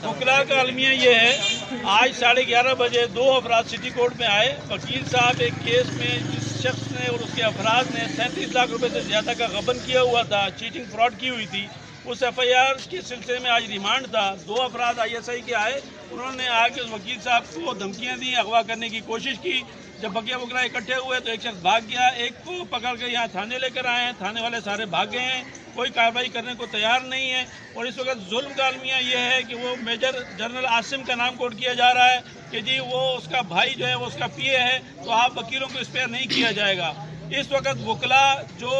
وکلاء کا المیہ یہ ہے، آج 11:30 بجے 2 افراد سٹی کورٹ میں آئے۔ وکیل صاحب ایک کیس میں جس شخص نے اور اس کے افراد نے 37 لاکھ روپے سے زیادہ کا غبن کیا ہوا تھا، چیٹنگ فراڈ کی ہوئی تھی، اس ایف آئی آر کے سلسلے میں آج ریمانڈ تھا۔ 2 افراد ISI کے آئے، انہوں نے آ کے اس وکیل صاحب کو دھمکیاں دی، اغوا کرنے کی کوشش کی۔ جب بقیہ وکلاء اکٹھے ہوئے تو ایک شخص بھاگ گیا، ایک کو پکڑ کے یہاں تھانے لے کر آئے ہیں، تھانے والے سارے بھاگ گئے ہیں، کوئی کارروائی کرنے کو تیار نہیں ہے۔ اور اس وقت ظلم کا المیہ یہ ہے کہ وہ میجر جنرل عاصم کا نام کوٹ کیا جا رہا ہے کہ جی وہ اس کا بھائی جو ہے وہ اس کا PA ہے، تو آپ وکیلوں کو اسپیئر نہیں کیا جائے گا۔ اس وقت وکلاء جو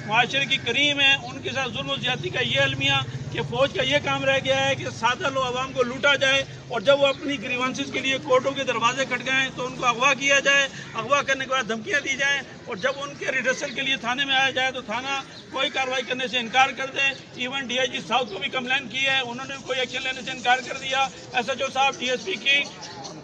معاشرے کی کریم ہیں ان کے ساتھ ظلم و زیادتی کا یہ المیہ کہ فوج کا یہ کام رہ گیا ہے کہ سادہ لوگ عوام کو لوٹا جائے، اور جب وہ اپنی گریوانسز کے لیے کورٹوں کے دروازے کھٹکائیں تو ان کو اغوا کیا جائے، اغوا کرنے کے بعد دھمکیاں دی جائیں، اور جب ان کے ریڈرسل کے لیے تھانے میں آیا جائے تو تھانہ کوئی کارروائی کرنے سے انکار کر دے۔ ایون DIG ساؤتھ کو بھی کمپلین کی ہے، انہوں نے کوئی ایکشن لینے سے انکار کر دیا۔ SHO صاحب DSP کی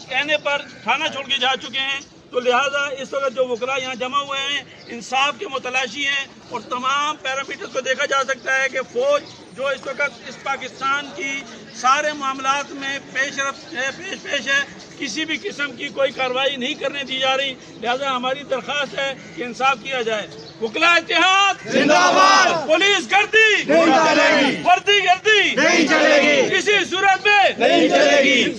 کہنے پر تھانہ چھوڑ کے جا چکے ہیں۔ تو لہٰذا اس وقت جو وکلاء یہاں جمع ہوئے ہیں انصاف کے متلاشی ہیں، اور تمام پیرامیٹرز کو دیکھا جا سکتا ہے کہ فوج جو اس وقت اس پاکستان کی سارے معاملات میں پیش ہے، کسی بھی قسم کی کوئی کارروائی نہیں کرنے دی جا رہی۔ لہذا ہماری درخواست ہے کہ انصاف کیا جائے۔ وکلاء اتحاد زندہ باد، پولیس گردی نہیں چلے گی، وردی گردی نہیں چلے گی، کسی صورت میں نہیں چلے گی۔